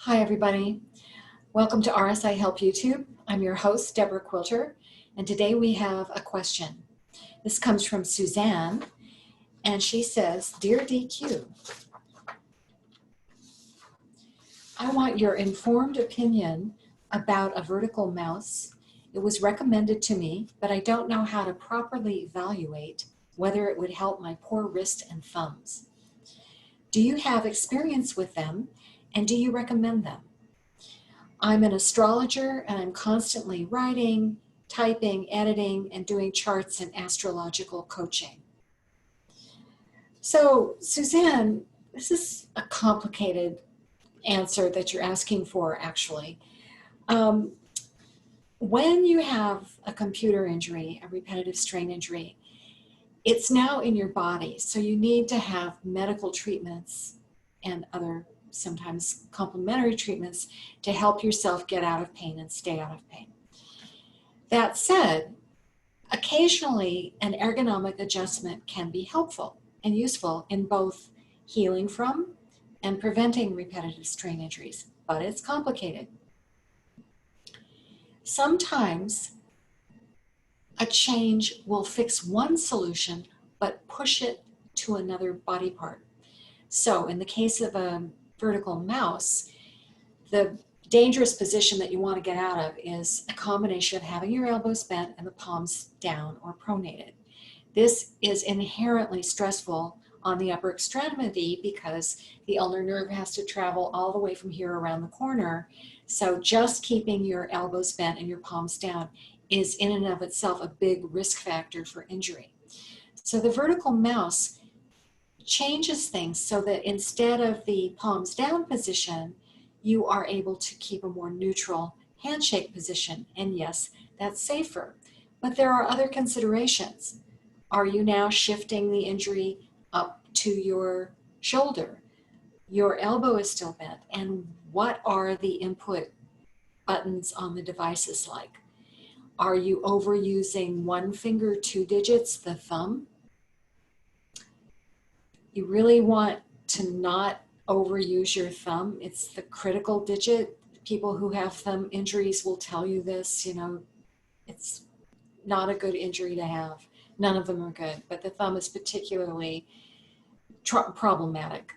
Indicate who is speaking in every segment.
Speaker 1: Hi, everybody. Welcome to RSI Help YouTube. I'm your host, Deborah Quilter, and today we have a question. This comes from Suzanne, and she says, Dear DQ, I want your informed opinion about a vertical mouse. It was recommended to me, but I don't know how to properly evaluate whether it would help my poor wrist and thumbs. Do you have experience with them, and do you recommend them? I'm an astrologer and I'm constantly writing, typing, editing, and doing charts and astrological coaching. So, Suzanne, this is a complicated answer that you're asking for, actually. When you have a computer injury, a repetitive strain injury, it's now in your body, so you need to have medical treatments and other sometimes complementary treatments to help yourself get out of pain and stay out of pain. That said, occasionally an ergonomic adjustment can be helpful and useful in both healing from and preventing repetitive strain injuries, but it's complicated. Sometimes a change will fix one solution but push it to another body part. So in the case of a vertical mouse, the dangerous position that you want to get out of is a combination of having your elbows bent and the palms down or pronated. This is inherently stressful on the upper extremity because the ulnar nerve has to travel all the way from here around the corner. So just keeping your elbows bent and your palms down is in and of itself a big risk factor for injury. So the vertical mouse changes things so that instead of the palms down position, you are able to keep a more neutral handshake position. And yes, that's safer. But there are other considerations. Are you now shifting the injury up to your shoulder? Your elbow is still bent. And what are the input buttons on the devices like? Are you overusing one finger, 2 digits, the thumb? You really want to not overuse your thumb. It's the critical digit. People who have thumb injuries will tell you this, it's not a good injury to have. None of them are good, but the thumb is particularly problematic.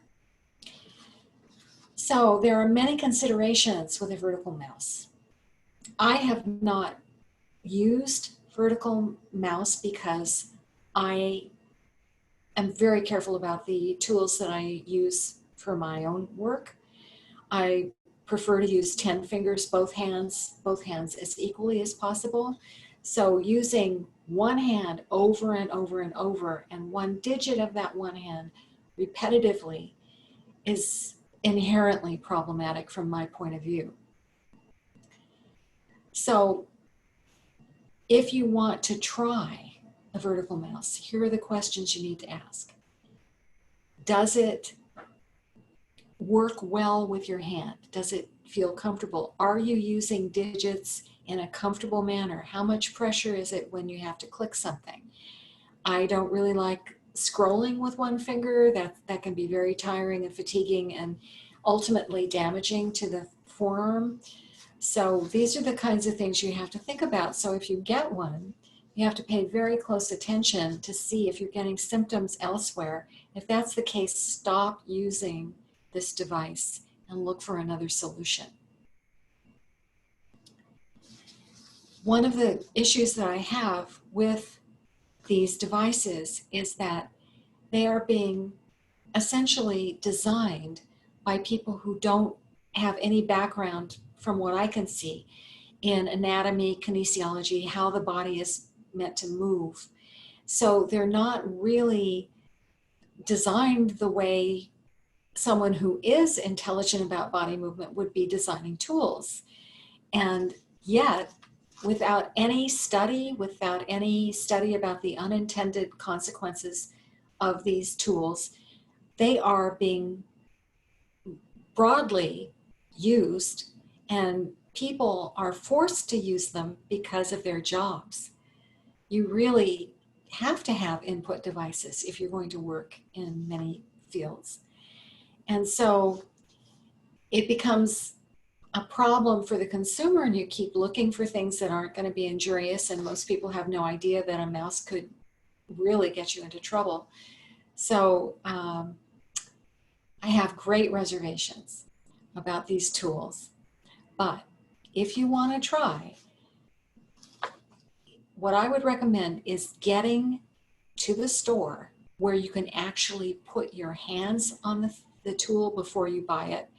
Speaker 1: So there are many considerations with a vertical mouse. I have not used vertical mouse because I am very careful about the tools that I use for my own work. I prefer to use 10 fingers, both hands as equally as possible. So using one hand over and over and over and one digit of that one hand repetitively is inherently problematic from my point of view. So if you want to try a vertical mouse, here are the questions you need to ask. Does it work well with your hand? Does it feel comfortable? Are you using digits in a comfortable manner? How much pressure is it when you have to click something? I don't really like scrolling with one finger. That can be very tiring and fatiguing and ultimately damaging to the forearm. So these are the kinds of things you have to think about. So if you get one, you have to pay very close attention to see if you're getting symptoms elsewhere. If that's the case, stop using this device and look for another solution. One of the issues that I have with these devices is that they are being essentially designed by people who don't have any background, from what I can see, in anatomy, kinesiology, how the body is meant to move. So they're not really designed the way someone who is intelligent about body movement would be designing tools. And yet, without any study about the unintended consequences of these tools, they are being broadly used, and people are forced to use them because of their jobs. You really have to have input devices if you're going to work in many fields. And so it becomes a problem for the consumer, and you keep looking for things that aren't going to be injurious, and most people have no idea that a mouse could really get you into trouble. So I have great reservations about these tools, but if you want to try, what I would recommend is getting to the store where you can actually put your hands on the tool before you buy it.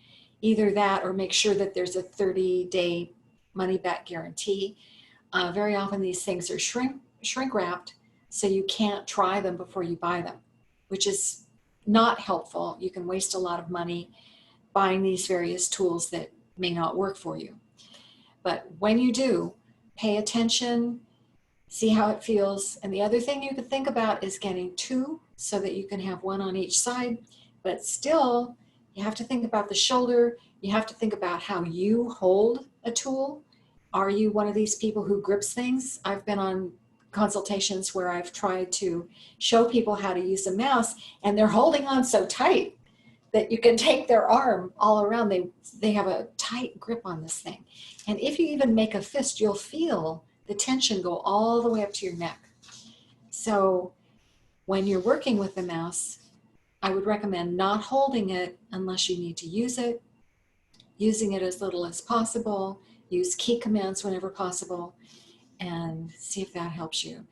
Speaker 1: Either that or make sure that there's a 30-day money-back guarantee. Very often these things are shrink wrapped, so you can't try them before you buy them, which is not helpful. You can waste a lot of money buying these various tools that may not work for you. But when you do, pay attention, see how it feels. And the other thing you could think about is getting two so that you can have one on each side, but still you have to think about the shoulder. You have to think about how you hold a tool. Are you one of these people who grips things? I've been on consultations where I've tried to show people how to use a mouse, and they're holding on so tight that you can take their arm all around. They have a tight grip on this thing. And if you even make a fist, you'll feel the tension go all the way up to your neck. So when you're working with the mouse, I would recommend not holding it unless you need to use it, using it as little as possible, use key commands whenever possible, and see if that helps you.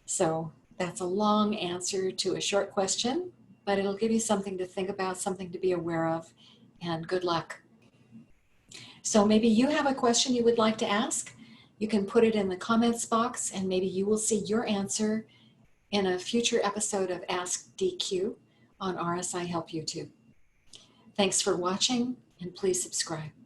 Speaker 1: So that's a long answer to a short question, but it'll give you something to think about, something to be aware of, and good luck. So maybe you have a question you would like to ask. You can put it in the comments box, and maybe you will see your answer in a future episode of Ask DQ on RSI Help YouTube. Thanks for watching, and please subscribe.